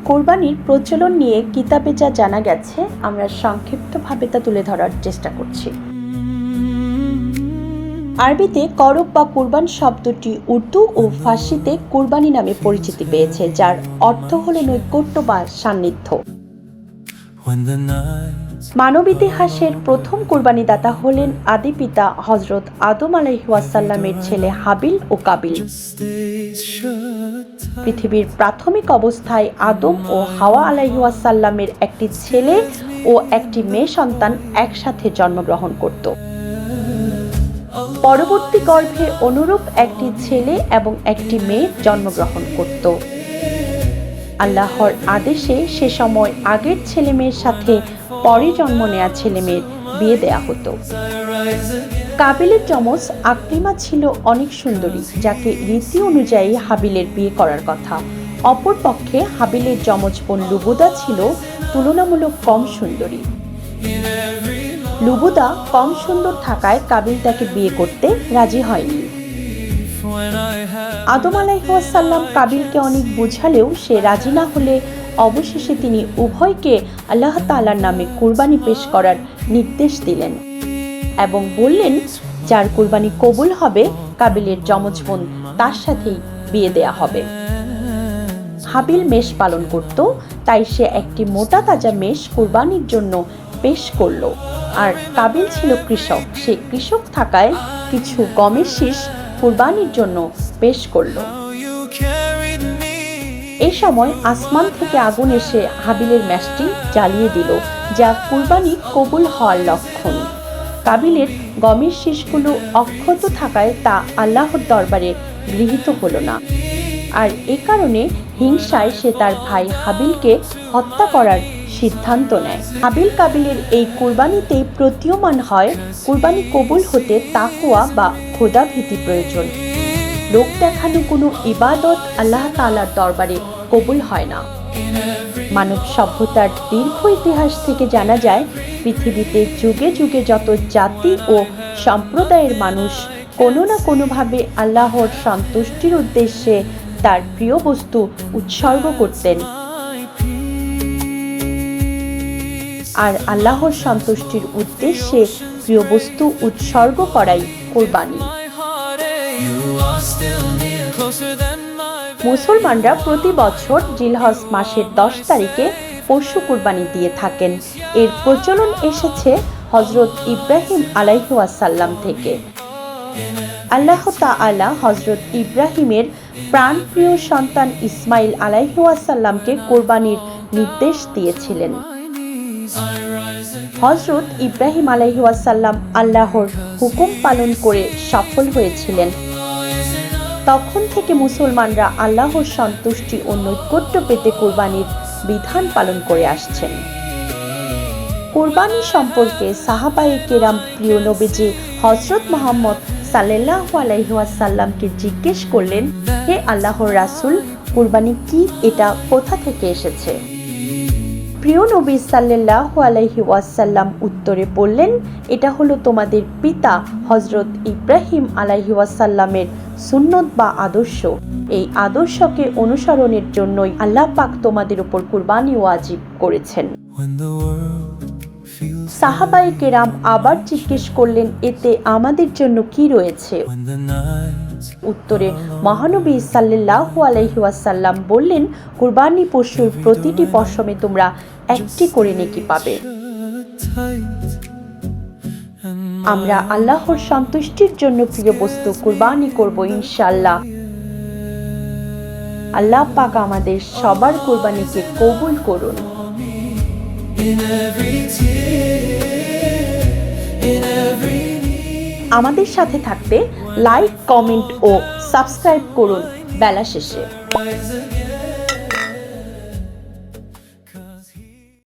কোরবানির প্রচলন নিয়ে কিতাবে যা জানা গেছে আমরা সংক্ষিপ্তভাবে তা তুলে ধরার চেষ্টা করছি। আরবিতে করব বা কুরবান শব্দটি উর্দু ও ফার্সিতে কুরবানি নামে পরিচিতি পেয়েছে, যার অর্থ হল নৈকট্য বা সান্নিধ্য। মানব ইতিহাসের প্রথম কুরবানিদাতা হলেন আদি পিতা হযরত আদম আলাইহিসসালামের ছেলে হাবিল ও কাবিল। পৃথিবীর প্রাথমিক অবস্থায় আদম ও হাওয়া আলাইহিসসালামের একটি ছেলে ও একটি মেয়ে সন্তান একসাথে জন্মগ্রহণ করত। পরবর্তী গর্ভে অনুরূপ একটি ছেলে এবং একটি মেয়ে জন্মগ্রহণ করত। আল্লাহর আদেশে সে সময় আগের ছেলে মেয়ের সাথে পরে জন্ম নেয়া ছেলে মেয়ের বিয়ে দেয়া হতো। কাবিলের যমজ আকলিমা ছিল অনেক সুন্দরী, যাকে রীতি অনুযায়ী হাবিলের বিয়ে করার কথা। অপরপক্ষে হাবিলের যমজ বোন লুবুদা ছিল তুলনামূলক কম সুন্দরী। লুবুদা কম সুন্দর থাকায় কাবিল তাকে বিয়ে করতে রাজি হয়নি। আদম আলাইহিসসালাম কাবিলকে অনেক বুঝালেও সে রাজি না হলে অবশেষে তিনি উভয়কে আল্লাহ তাআলার নামে কুরবানি পেশ করার নির্দেশ দিলেন এবং বললেন, যার কুরবানি কবুল হবে কাবিলের যমজ বোন তার সাথেই বিয়ে দেয়া হবে। হাবিল মেষ পালন করত, তাই সে একটি মোটা তাজা মেষ কুরবানির জন্য পেশ করলো। আর কাবিল ছিল কৃষক, সে কৃষক থাকায় কিছু গমের শীষ কুরবানির জন্য পেশ করলো। এই সময় আসমান থেকে আগুন এসে হাবিলের মেষটি জ্বালিয়ে দিল, যা কুরবানি কবুল হওয়ার লক্ষণ। কাবিলের গমের শীষগুলো অক্ষত থাকায় তা আল্লাহর দরবারে গৃহীত হলো না, আর এ কারণে হিংসায় সে তার ভাই হাবিলকে হত্যা করার সিদ্ধান্ত নেয়। হাবিল কাবিলের এই কুরবানিতেই প্রতীয়মান হয় কুরবানি কবুল হতে তাকওয়া বা খোদাভীতি প্রয়োজন। লোক দেখানো কোনো ইবাদত আল্লাহ তাআলার দরবারে কবুল হয় না। মানব সভ্যতার দীর্ঘ ইতিহাস থেকে জানা যায়, পৃথিবীতে যুগে যুগে যত জাতি ও সম্প্রদায়ের মানুষ কোনো না কোনোভাবে আল্লাহর সন্তুষ্টির উদ্দেশ্যে তার প্রিয় বস্তু উৎসর্গ করতেন, আর আল্লাহর সন্তুষ্টির উদ্দেশ্যে প্রিয় বস্তু উৎসর্গ করাই কুরবানি। মুসলমানরা প্রতি বছর জিলহজ মাসের 10 তারিখে পশু কুরবানি দিয়ে থাকেন। এর প্রচলন এসেছে হযরত ইব্রাহিম আলাইহিসসালাম থেকে। আল্লাহ তাআলা হযরত ইব্রাহিমের প্রাণপ্রিয় সন্তান ইসমাইল আলাইহিসসালামকে কুরবানির নির্দেশ দিয়েছিলেন। হযরত ইব্রাহিম আলাইহিসসালাম আল্লাহর হুকুম পালন করে সফল হয়েছিলেন। তখন থেকে মুসলমানরা আল্লাহর সন্তুষ্টি ও নৈকট্য পেতে কুরবানির বিধান পালন করে আসছেন। কুরবানি সম্পর্কে সাহাবায়ে কেরাম প্রিয় নবীজি হযরত মুহাম্মদ সাল্লাল্লাহু আলাইহি ওয়াসাল্লামকে জিজ্ঞেস করলেন, হে আল্লাহর রাসূল, কুরবানি কি, এটা কোথা থেকে এসেছে? প্রিয় নবী সাল্লাল্লাহু আলাইহি ওয়াসাল্লাম উত্তরে বললেন, এটা হলো তোমাদের পিতা হযরত ইব্রাহিম আলাইহি ওয়াসাল্লামের সুন্নত বা আদর্শ। এই আদর্শকে অনুসরণের জন্যই আল্লাহ পাক তোমাদের উপর কুরবানি ওয়াজিব করেছেন। সাহাবায়ে কেরাম আবার জিজ্ঞেস করলেন, এতে আমাদের জন্য কি রয়েছে? উত্তরে মহানবী সাল্লাল্লাহু আলাইহি ওয়াসাল্লাম বললেন, কুরবানি পশুর প্রতিটি পশমে তোমরা একটি করে নেকি পাবে। আমরা আল্লাহর সন্তুষ্টির জন্য প্রিয় বস্তু কুরবানি করব ইনশাআল্লাহ। আল্লাহ পাক আমাদের সবার কুরবানিকে কবুল করুন। আমাদের সাথে থাকতে লাইক, কমেন্ট ও সাবস্ক্রাইব করুন বেলা শেষে।